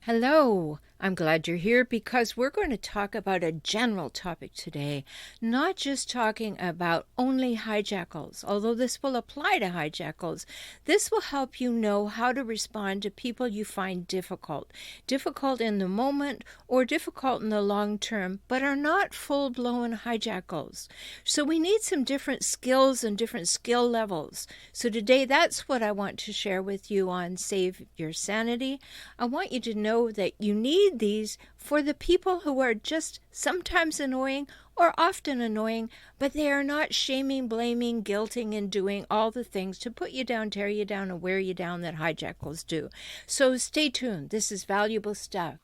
Hello, I'm glad you're here because we're going to talk about a general topic today, not just talking about only hijackals, although this will apply to hijackals. This will help you know how to respond to people you find difficult in the moment or difficult in the long term, but are not full-blown hijackals. So we need some different skills and different skill levels. So today that's what I want to share with you on Save Your Sanity. I want you to know that you need these for the people who are just sometimes annoying or often annoying, but they are not shaming, blaming, guilting, and doing all the things to put you down, tear you down, and wear you down that hijackals do. So stay tuned. This is valuable stuff.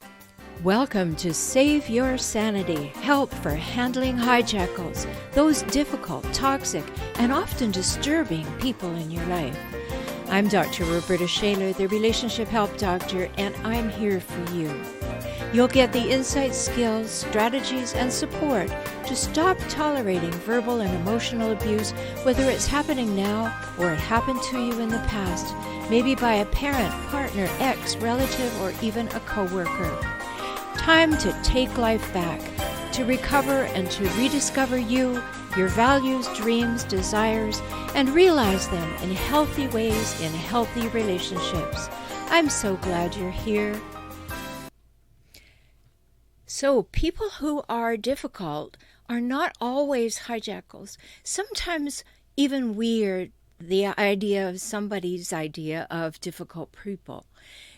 Welcome to Save Your Sanity, help for handling hijackals, those difficult, toxic, and often disturbing people in your life. I'm Dr. Rhoberta Shaler, the Relationship Help Doctor, and I'm here for you. You'll get the insights, skills, strategies, and support to stop tolerating verbal and emotional abuse, whether it's happening now or it happened to you in the past, maybe by a parent, partner, ex, relative, or even a coworker. Time to take life back, to recover and to rediscover you, your values, dreams, desires, and realize them in healthy ways in healthy relationships. I'm so glad you're here. So, people who are difficult are not always hijackals. Sometimes even weird, the idea of somebody's idea of difficult people.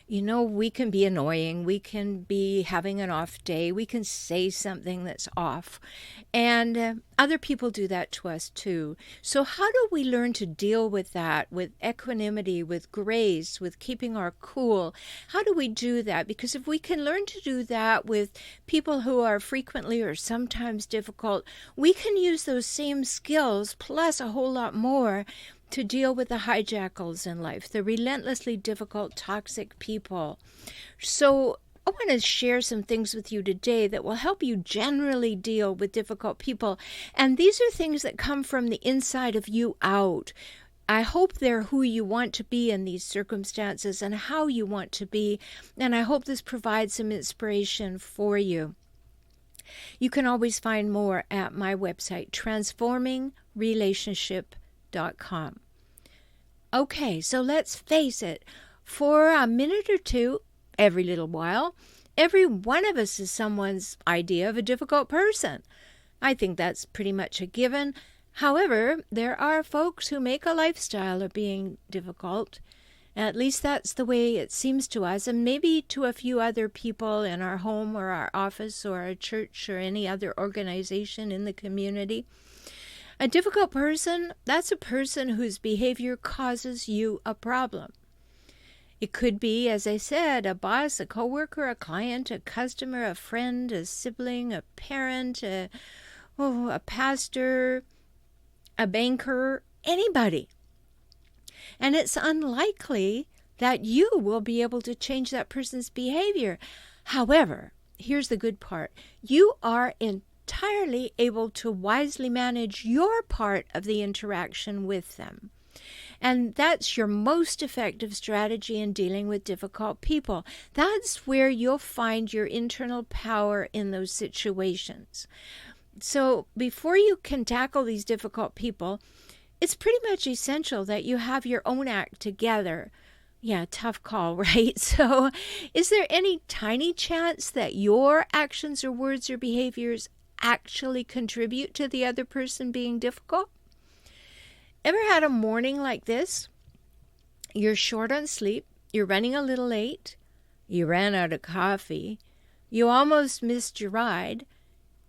You know, we can be annoying, we can be having an off day, we can say something that's off, and other people do that to us too. So how do we learn to deal with that, with equanimity, with grace, with keeping our cool? How do we do that? Because if we can learn to do that with people who are frequently or sometimes difficult, we can use those same skills plus a whole lot more to deal with the hijackals in life, the relentlessly difficult, toxic people. So I want to share some things with you today that will help you generally deal with difficult people. And these are things that come from the inside of you out. I hope they're who you want to be in these circumstances and how you want to be. And I hope this provides some inspiration for you. You can always find more at my website, transformingrelationship.com. Okay, so let's face it, for a minute or two, every little while, every one of us is someone's idea of a difficult person. I think that's pretty much a given. However, there are folks who make a lifestyle of being difficult. At least that's the way it seems to us, and maybe to a few other people in our home or our office or our church or any other organization in the community. A difficult person, that's a person whose behavior causes you a problem. It could be, as I said, a boss, a coworker, a client, a customer, a friend, a sibling, a parent, a pastor, a banker, anybody. And it's unlikely that you will be able to change that person's behavior. However, here's the good part. You are entirely able to wisely manage your part of the interaction with them. And that's your most effective strategy in dealing with difficult people. That's where you'll find your internal power in those situations. So before you can tackle these difficult people, it's pretty much essential that you have your own act together. Yeah, tough call, right? So is there any tiny chance that your actions or words or behaviors actually contribute to the other person being difficult? Ever had a morning like this? You're short on sleep, you're running a little late, you ran out of coffee, you almost missed your ride,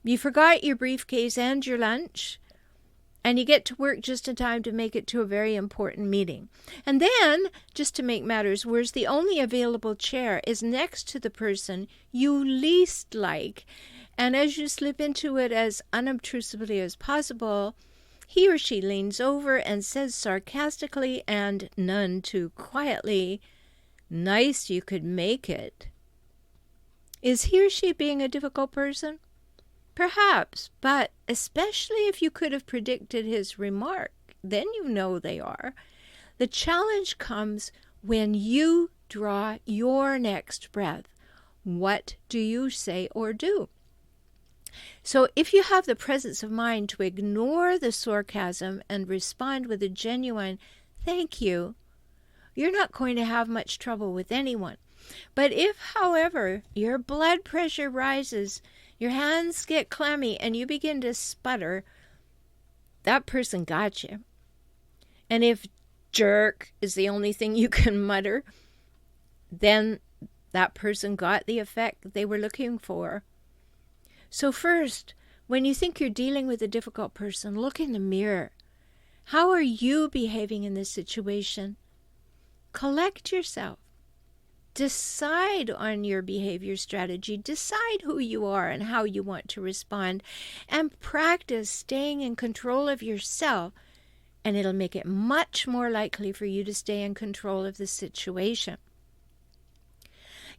you forgot your briefcase and your lunch, and you get to work just in time to make it to a very important meeting. And then, just to make matters worse, the only available chair is next to the person you least like. And as you slip into it as unobtrusively as possible, he or she leans over and says sarcastically and none too quietly, "Nice you could make it." Is he or she being a difficult person? Perhaps, but especially if you could have predicted his remark, then you know they are. The challenge comes when you draw your next breath. What do you say or do? So if you have the presence of mind to ignore the sarcasm and respond with a genuine thank you, you're not going to have much trouble with anyone. But if, however, your blood pressure rises, your hands get clammy, and you begin to sputter, that person got you. And if jerk is the only thing you can mutter, then that person got the effect that they were looking for. So first, when you think you're dealing with a difficult person, look in the mirror. How are you behaving in this situation? Collect yourself. Decide on your behavior strategy. Decide who you are and how you want to respond. And practice staying in control of yourself. And it'll make it much more likely for you to stay in control of the situation.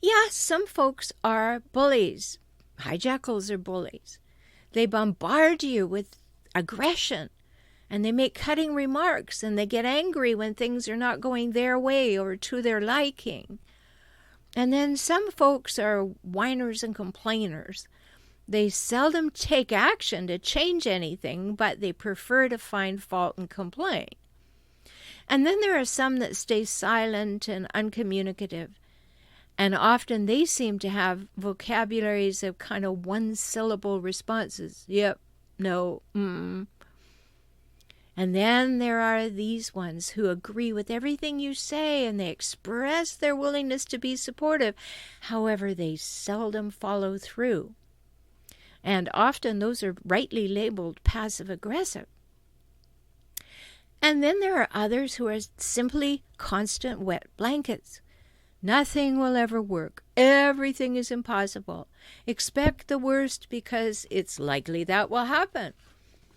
Yeah, some folks are bullies. Hijackals are bullies. They bombard you with aggression. And they make cutting remarks, and they get angry when things are not going their way or to their liking. And then some folks are whiners and complainers. They seldom take action to change anything, but they prefer to find fault and complain. And then there are some that stay silent and uncommunicative. And often they seem to have vocabularies of kind of one-syllable responses. Yep, no, And then there are these ones who agree with everything you say, and they express their willingness to be supportive. However, they seldom follow through. And often those are rightly labeled passive-aggressive. And then there are others who are simply constant wet blankets. Nothing will ever work. Everything is impossible. Expect the worst because it's likely that will happen.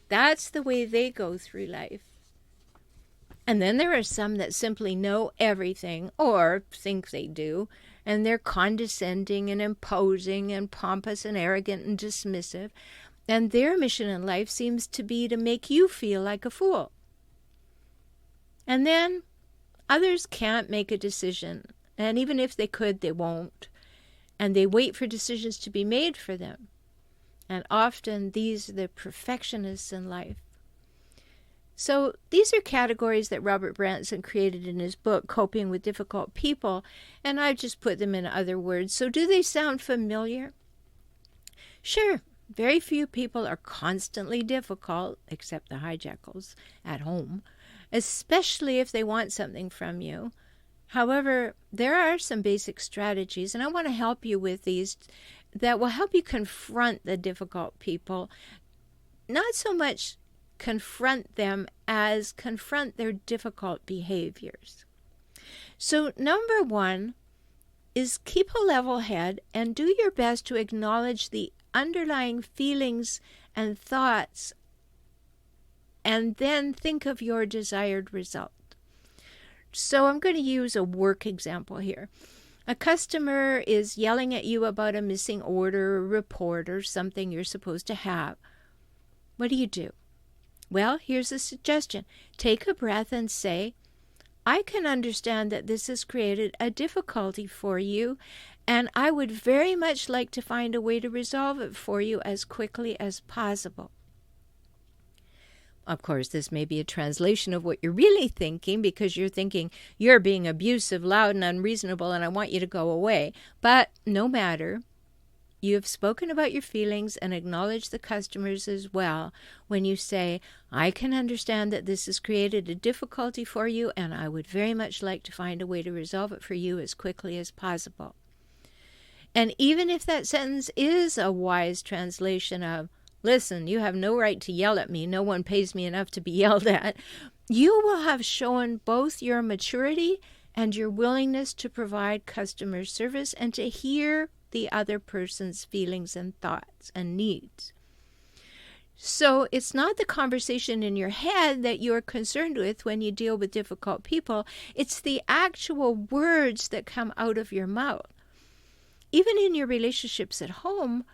That's the way they go through life. And then there are some that simply know everything, or think they do, and they're condescending and imposing and pompous and arrogant and dismissive, and their mission in life seems to be to make you feel like a fool. And then others can't make a decision, and even if they could, they won't, and they wait for decisions to be made for them. And often these are the perfectionists in life. So these are categories that Robert Branson created in his book, Coping with Difficult People, and I've just put them in other words. So do they sound familiar? Sure, very few people are constantly difficult, except the hijackals at home, especially if they want something from you. However, there are some basic strategies, and I want to help you with these that will help you confront the difficult people. Not so much confront them as confront their difficult behaviors. So number one is keep a level head and do your best to acknowledge the underlying feelings and thoughts, and then think of your desired result. So I'm going to use a work example here. A customer is yelling at you about a missing order or report or something you're supposed to have. What do? Well, here's a suggestion. Take a breath and say, I can understand that this has created a difficulty for you, and I would very much like to find a way to resolve it for you as quickly as possible. Of course, this may be a translation of what you're really thinking, because you're thinking you're being abusive, loud, and unreasonable, and I want you to go away. But no matter, you have spoken about your feelings and acknowledged the customers as well when you say, I can understand that this has created a difficulty for you, and I would very much like to find a way to resolve it for you as quickly as possible. And even if that sentence is a wise translation of, listen, you have no right to yell at me. No one pays me enough to be yelled at. You will have shown both your maturity and your willingness to provide customer service and to hear the other person's feelings and thoughts and needs. So it's not the conversation in your head that you're concerned with when you deal with difficult people. It's the actual words that come out of your mouth. Even in your relationships at home,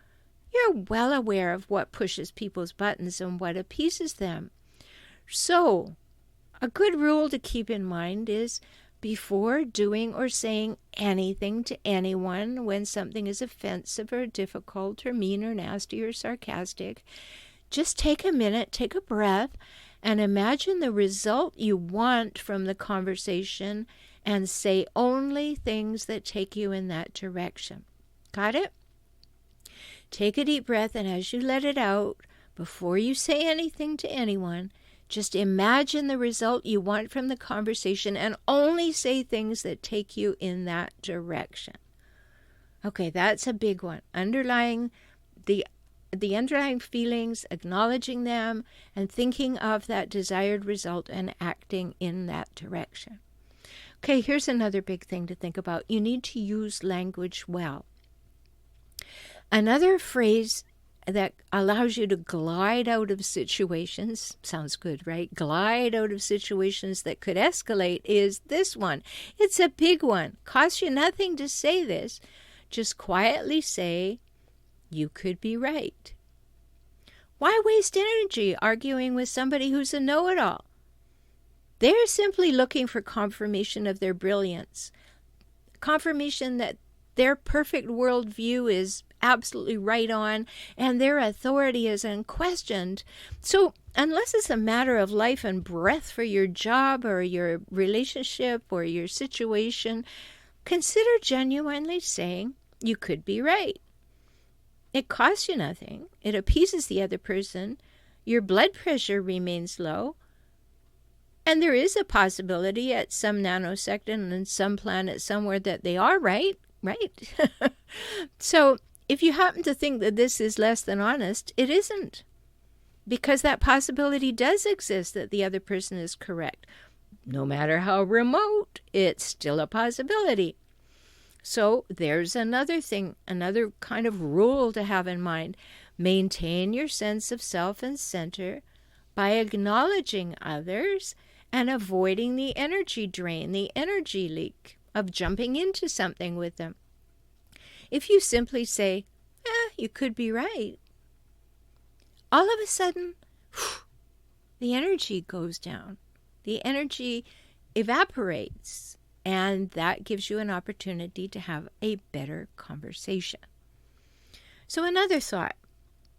you're well aware of what pushes people's buttons and what appeases them. So, A good rule to keep in mind is before doing or saying anything to anyone when something is offensive or difficult or mean or nasty or sarcastic, just take a minute, take a breath, and imagine the result you want from the conversation and say only things that take you in that direction. Got it? Take a deep breath, and as you let it out, before you say anything to anyone, just imagine the result you want from the conversation and only say things that take you in that direction. Okay, that's a big one. Underlying the underlying feelings, acknowledging them, and thinking of that desired result and acting in that direction. Okay, here's another big thing to think about. You need to use language well. Another phrase that allows you to glide out of situations, sounds good, right? Glide out of situations that could escalate is this one. It's a big one. Costs you nothing to say this. Just quietly say, "You could be right." Why waste energy arguing with somebody who's a know-it-all? They're simply looking for confirmation of their brilliance, confirmation that their perfect worldview is absolutely right on and their authority is unquestioned. So unless it's a matter of life and breath for your job or your relationship or your situation, consider genuinely saying, "You could be right." It costs you nothing. It appeases the other person. Your blood pressure remains low. And there is a possibility at some nanosecond and some planet somewhere that they are right? So if you happen to think that this is less than honest, it isn't. Because that possibility does exist that the other person is correct. No matter how remote, it's still a possibility. So there's another thing, another kind of rule to have in mind. Maintain your sense of self and center by acknowledging others and avoiding the energy drain, the energy leak of jumping into something with them. If you simply say, "You could be right," all of a sudden, the energy goes down. The energy evaporates. And that gives you an opportunity to have a better conversation. So another thought,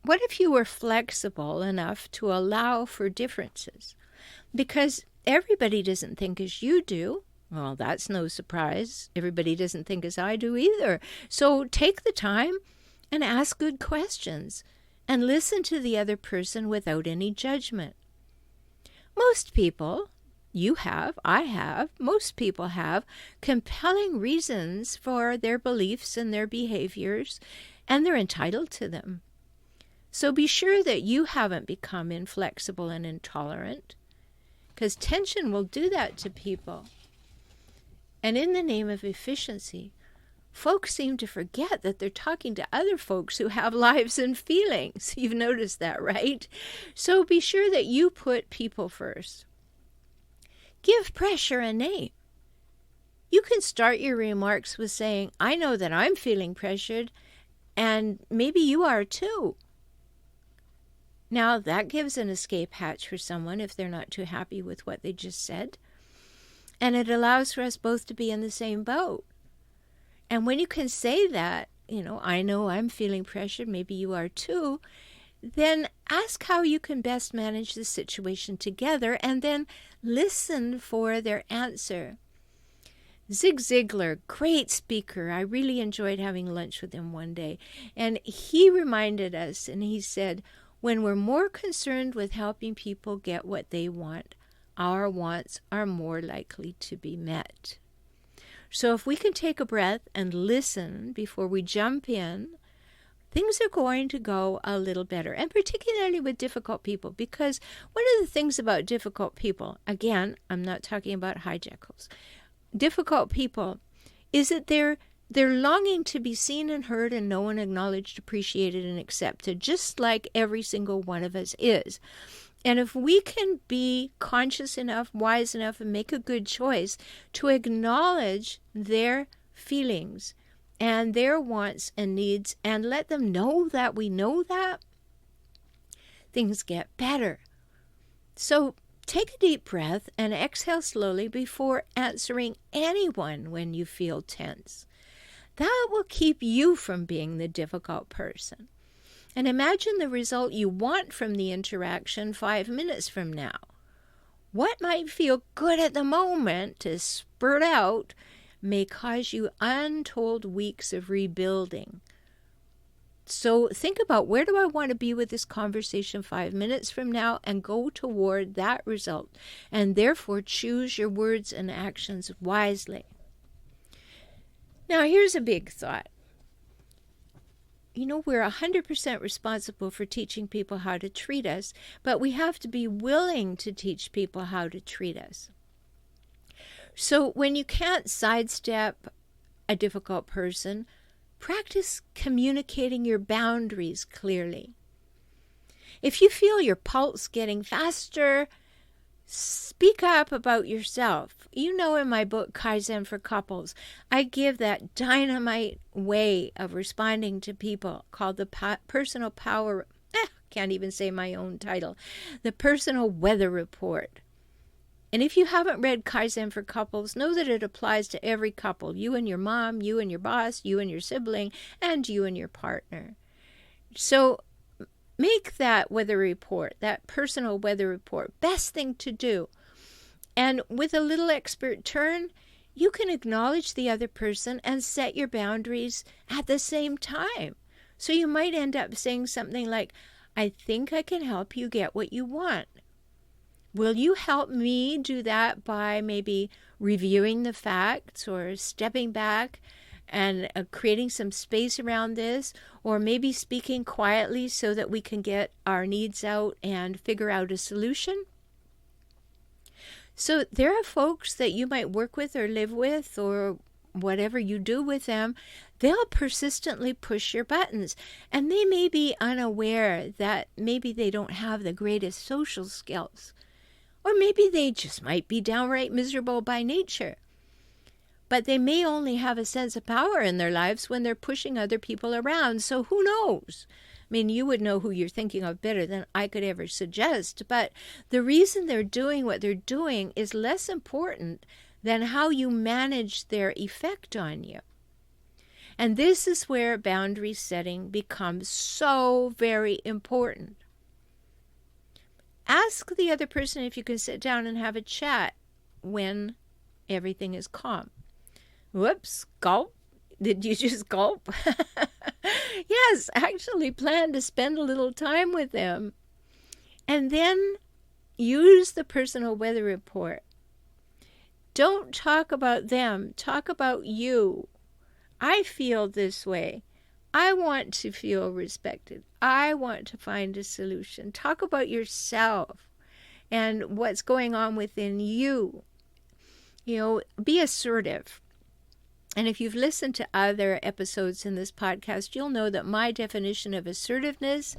what if you were flexible enough to allow for differences? Because everybody doesn't think as you do. Well, that's no surprise. Everybody doesn't think as I do either. So take the time and ask good questions and listen to the other person without any judgment. Most people, most people have compelling reasons for their beliefs and their behaviors, and they're entitled to them. So be sure that you haven't become inflexible and intolerant, because tension will do that to people. And in the name of efficiency, folks seem to forget that they're talking to other folks who have lives and feelings. You've noticed that, right? So be sure that you put people first. Give pressure a name. You can start your remarks with saying, "I know that I'm feeling pressured, and maybe you are too." Now, that gives an escape hatch for someone if they're not too happy with what they just said. And it allows for us both to be in the same boat. And when you can say that, "I know I'm feeling pressured, maybe you are too," then ask how you can best manage the situation together and then listen for their answer. Zig Ziglar, great speaker. I really enjoyed having lunch with him one day. And he reminded us, and he said, when we're more concerned with helping people get what they want, our wants are more likely to be met. So if we can take a breath and listen before we jump in, things are going to go a little better, and particularly with difficult people, because one of the things about difficult people, again, I'm not talking about hijackals, difficult people, is that they're longing to be seen and heard and known, acknowledged, appreciated, and accepted, just like every single one of us is. And if we can be conscious enough, wise enough, and make a good choice to acknowledge their feelings and their wants and needs, and let them know that we know that, things get better. So Take a deep breath and exhale slowly before answering anyone when you feel tense. That will keep you from being the difficult person. And imagine the result you want from the interaction 5 minutes from now. What might feel good at the moment to spurt out may cause you untold weeks of rebuilding. So think about, where do I want to be with this conversation 5 minutes from now, and go toward that result, and therefore choose your words and actions wisely. Now, here's a big thought. We're 100% responsible for teaching people how to treat us, but we have to be willing to teach people how to treat us. So when you can't sidestep a difficult person, practice communicating your boundaries clearly. If you feel your pulse getting faster, speak up about yourself. In my book, Kaizen for Couples, I give that dynamite way of responding to people called the personal power, can't even say my own title, the personal weather report. And if you haven't read Kaizen for Couples, know that it applies to every couple, you and your mom, you and your boss, you and your sibling, and you and your partner. So make that weather report, that personal weather report, best thing to do. And with a little expert turn, you can acknowledge the other person and set your boundaries at the same time. So you might end up saying something like, I think I can help you get what you want. Will you help me do that by maybe reviewing the facts or stepping back and creating some space around this, or maybe speaking quietly so that we can get our needs out and figure out a solution? So there are folks that you might work with or live with, or whatever you do with them, they'll persistently push your buttons. And they may be unaware that maybe they don't have the greatest social skills. Or maybe they just might be downright miserable by nature. But they may only have a sense of power in their lives when they're pushing other people around. So who knows? I mean, you would know who you're thinking of better than I could ever suggest. But the reason they're doing what they're doing is less important than how you manage their effect on you. And this is where boundary setting becomes so very important. Ask the other person if you can sit down and have a chat when everything is calm. Whoops, gulp. Did you just gulp? Yes, actually plan to spend a little time with them. And then use the personal weather report. Don't talk about them. Talk about you. I feel this way. I want to feel respected. I want to find a solution. Talk about yourself and what's going on within you. Be assertive. And if you've listened to other episodes in this podcast, you'll know that my definition of assertiveness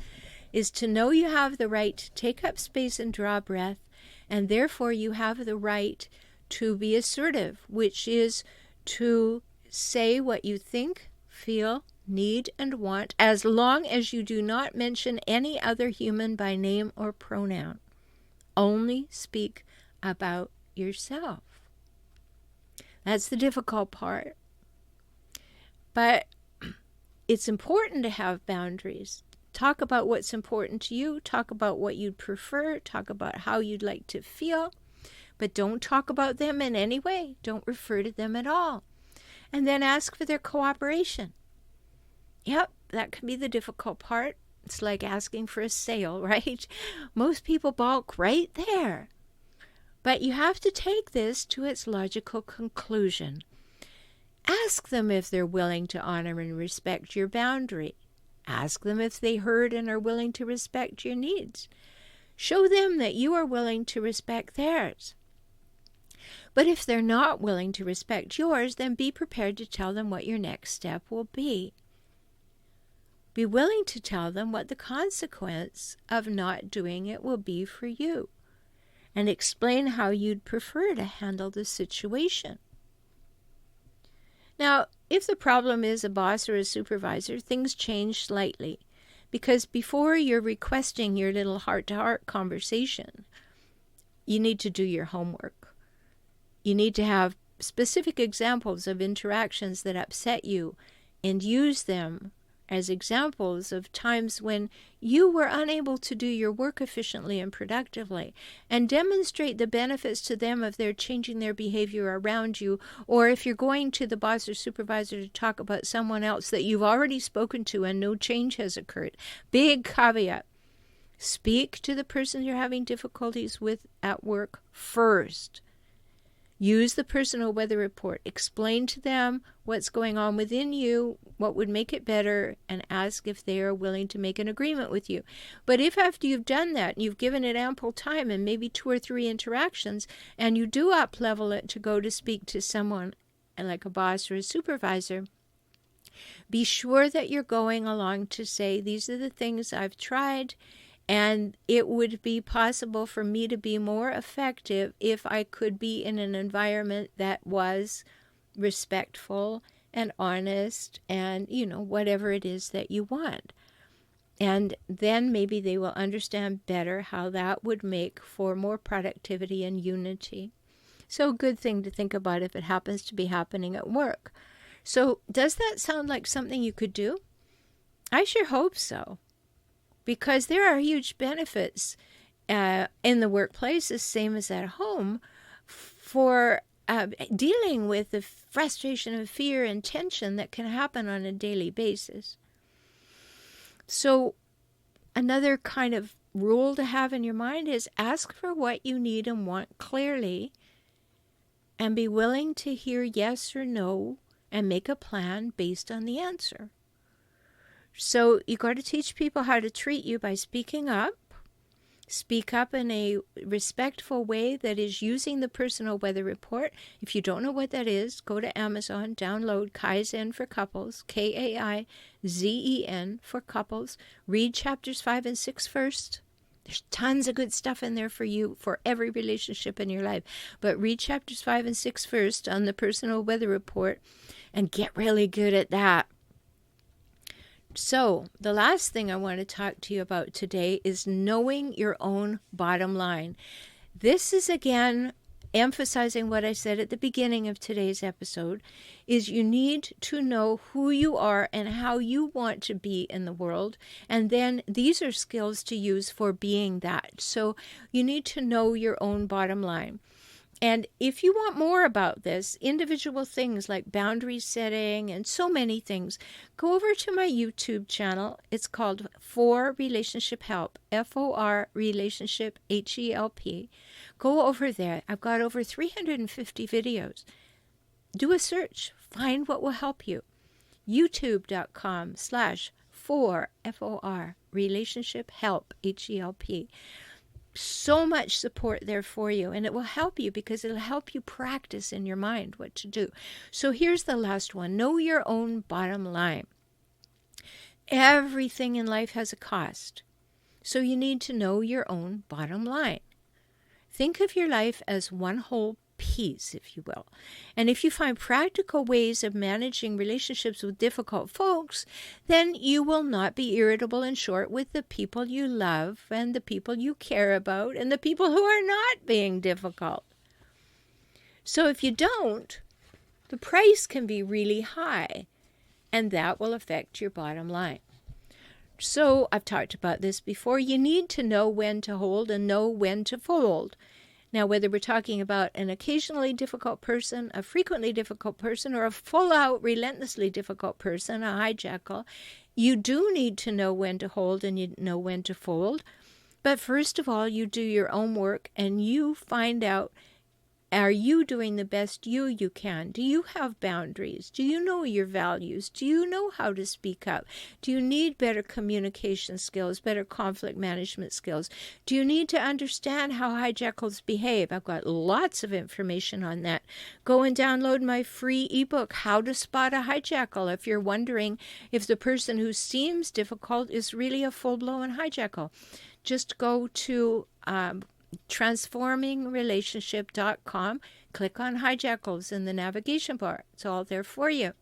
is to know you have the right to take up space and draw breath, and therefore you have the right to be assertive, which is to say what you think, feel, need, and want, as long as you do not mention any other human by name or pronoun. Only speak about yourself. That's the difficult part. But it's important to have boundaries. Talk about what's important to you. Talk about what you'd prefer. Talk about how you'd like to feel. But don't talk about them in any way. Don't refer to them at all. And then ask for their cooperation. Yep, that can be the difficult part. It's like asking for a sale, right? Most people balk right there. But you have to take this to its logical conclusion. Ask them if they're willing to honor and respect your boundary. Ask them if they heard and are willing to respect your needs. Show them that you are willing to respect theirs. But if they're not willing to respect yours, then be prepared to tell them what your next step will be. Be willing to tell them what the consequence of not doing it will be for you, and explain how you'd prefer to handle the situation. Now, if the problem is a boss or a supervisor, things change slightly, because before you're requesting your little heart-to-heart conversation, you need to do your homework. You need to have specific examples of interactions that upset you and use them as examples of times when you were unable to do your work efficiently and productively, and demonstrate the benefits to them of their changing their behavior around you. Or if you're going to the boss or supervisor to talk about someone else that you've already spoken to and no change has occurred, big caveat: speak to the person you're having difficulties with at work first. Use the personal weather report. Explain to them what's going on within you, what would make it better, and ask if they are willing to make an agreement with you. But if after you've done that, and you've given it ample time and maybe 2 or 3 interactions, and you do up-level it to go to speak to someone like a boss or a supervisor, be sure that you're going along to say, these are the things I've tried, and it would be possible for me to be more effective if I could be in an environment that was respectful and honest and, whatever it is that you want. And then maybe they will understand better how that would make for more productivity and unity. So a good thing to think about if it happens to be happening at work. So does that sound like something you could do? I sure hope so. Because there are huge benefits in the workplace, the same as at home, for dealing with the frustration and fear and tension that can happen on a daily basis. So another kind of rule to have in your mind is ask for what you need and want clearly, and be willing to hear yes or no and make a plan based on the answer. So you got to teach people how to treat you by speaking up. Speak up in a respectful way that is using the personal weather report. If you don't know what that is, go to Amazon, download Kaizen for Couples, Kaizen for Couples. Read chapters 5 and 6 first. There's tons of good stuff in there for you for every relationship in your life. But read chapters 5 and 6 first on the personal weather report and get really good at that. So, the last thing I want to talk to you about today is knowing your own bottom line. This is, again, emphasizing what I said at the beginning of today's episode, is you need to know who you are and how you want to be in the world. And then these are skills to use for being that. So, you need to know your own bottom line. And if you want more about this, individual things like boundary setting and so many things, go over to my YouTube channel. It's called For Relationship Help, FOR Relationship HELP. Go over there. I've got over 350 videos. Do a search. Find what will help you. YouTube.com/for Relationship Help, HELP. So much support there for you, and it will help you because it'll help you practice in your mind what to do. So here's the last one. Know your own bottom line. Everything in life has a cost, so you need to know your own bottom line. Think of your life as one whole piece, if you will. And if you find practical ways of managing relationships with difficult folks, then you will not be irritable and short with the people you love and the people you care about and the people who are not being difficult. So if you don't, the price can be really high, and that will affect your bottom line. So I've talked about this before. You need to know when to hold and know when to fold. Now, whether we're talking about an occasionally difficult person, a frequently difficult person, or a full-out, relentlessly difficult person, a hijackal, you do need to know when to hold and you know when to fold. But first of all, you do your own work and you find out, are you doing the best you can? Do you have boundaries? Do you know your values? Do you know how to speak up? Do you need better communication skills, better conflict management skills? Do you need to understand how hijackals behave? I've got lots of information on that. Go and download my free ebook, How to Spot a Hijackal, if you're wondering if the person who seems difficult is really a full-blown hijackal. Just go to transformingrelationship.com, click on hijackals in the navigation bar. It's all there for you.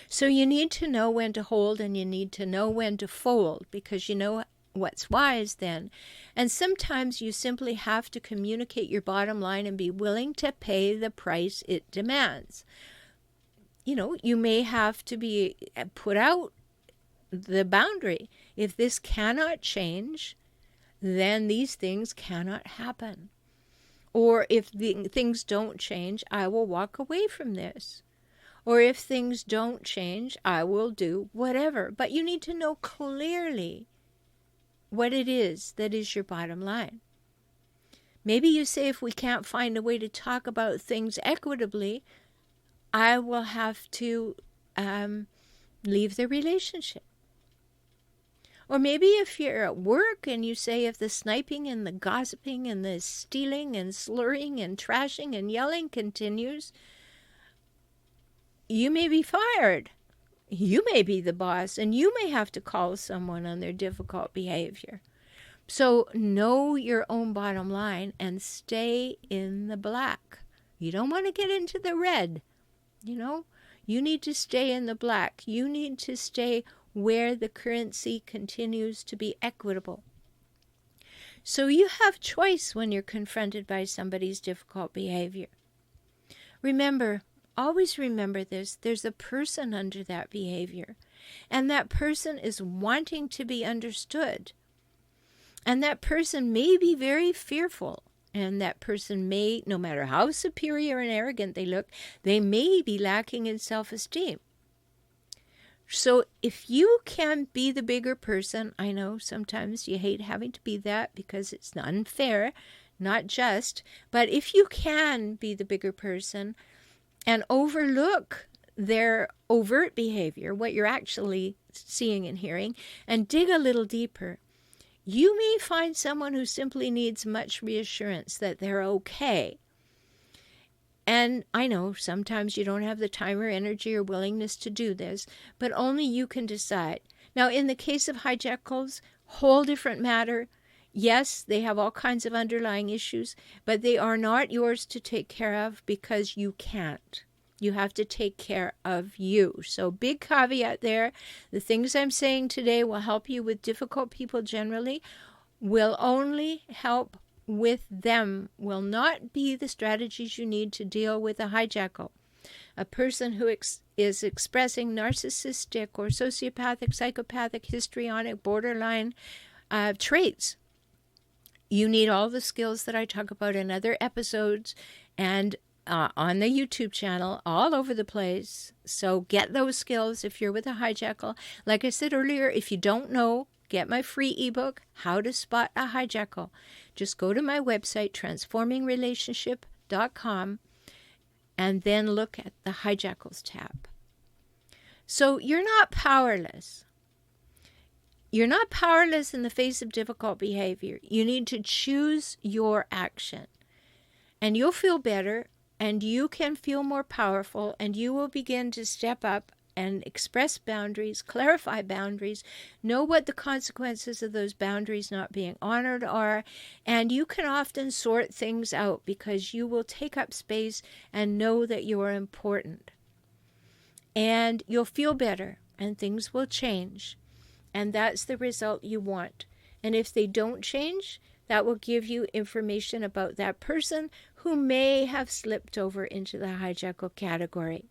So you need to know when to hold and you need to know when to fold, because what's wise then. And sometimes you simply have to communicate your bottom line and be willing to pay the price it demands. You may have to be put out the boundary. If this cannot change, then these things cannot happen. Or if things don't change, I will walk away from this. Or if things don't change, I will do whatever. But you need to know clearly what it is that is your bottom line. Maybe you say, if we can't find a way to talk about things equitably, I will have to leave the relationship. Or maybe if you're at work and you say, if the sniping and the gossiping and the stealing and slurring and trashing and yelling continues, you may be fired. You may be the boss, and you may have to call someone on their difficult behavior. So know your own bottom line and stay in the black. You don't want to get into the red. You need to stay in the black. You need to stay where the currency continues to be equitable. So you have choice when you're confronted by somebody's difficult behavior. Always remember this, there's a person under that behavior, and that person is wanting to be understood. And that person may be very fearful, and that person may, no matter how superior and arrogant they look, they may be lacking in self-esteem. So if you can be the bigger person, I know sometimes you hate having to be that because it's unfair, not just, but if you can be the bigger person and overlook their overt behavior, what you're actually seeing and hearing, and dig a little deeper, you may find someone who simply needs much reassurance that they're okay. And I know sometimes you don't have the time or energy or willingness to do this, but only you can decide. Now, in the case of hijackals, whole different matter. Yes, they have all kinds of underlying issues, but they are not yours to take care of because you can't. You have to take care of you. So big caveat there. The things I'm saying today will help you with difficult people generally, will only help with them, will not be the strategies you need to deal with a hijackal. A person who is expressing narcissistic or sociopathic, psychopathic, histrionic, borderline traits. You need all the skills that I talk about in other episodes and on the YouTube channel, all over the place. So get those skills if you're with a hijackal. Like I said earlier, if you don't know, get my free ebook, How to Spot a Hijackal. Just go to my website, transformingrelationship.com, and then look at the hijackals tab. So you're not powerless. You're not powerless in the face of difficult behavior. You need to choose your action. And you'll feel better, and you can feel more powerful, and you will begin to step up and express boundaries, clarify boundaries, know what the consequences of those boundaries not being honored are, and you can often sort things out because you will take up space and know that you are important. And you'll feel better, and things will change, and that's the result you want. And if they don't change, that will give you information about that person who may have slipped over into the hijackal category.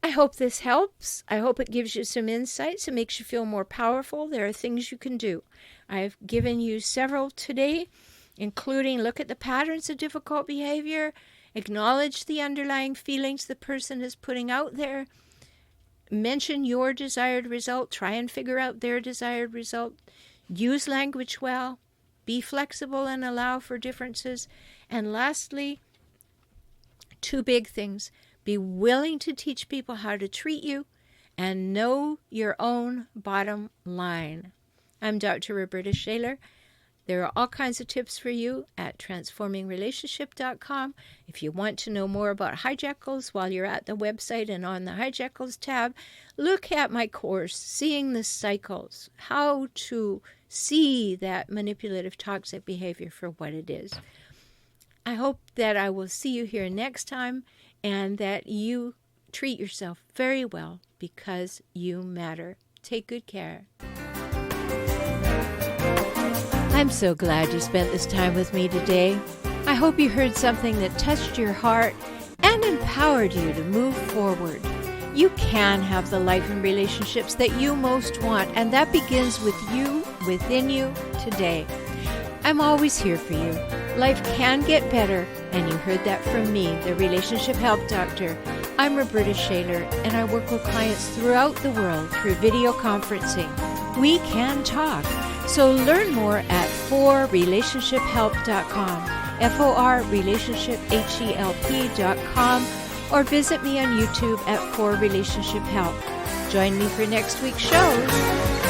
I hope this helps. I hope it gives you some insights. It makes you feel more powerful. There are things you can do. I've given you several today, including look at the patterns of difficult behavior, acknowledge the underlying feelings the person is putting out there, mention your desired result, try and figure out their desired result, use language well, be flexible and allow for differences, and lastly, two big things. Be willing to teach people how to treat you and know your own bottom line. I'm Dr. Rhoberta Shaler. There are all kinds of tips for you at transformingrelationship.com. If you want to know more about hijackals while you're at the website and on the hijackals tab, look at my course, Seeing the Cycles, how to see that manipulative toxic behavior for what it is. I hope that I will see you here next time, and that you treat yourself very well because you matter. Take good care. I'm so glad you spent this time with me today. I hope you heard something that touched your heart and empowered you to move forward. You can have the life and relationships that you most want, and that begins with you, within you, today. I'm always here for you. Life can get better, and you heard that from me, the Relationship Help Doctor. I'm Rhoberta Shaler, and I work with clients throughout the world through video conferencing. We can talk. So learn more at forrelationshiphelp.com, forrelationshiphelp.com, or visit me on YouTube at For Relationship Help. Join me for next week's shows.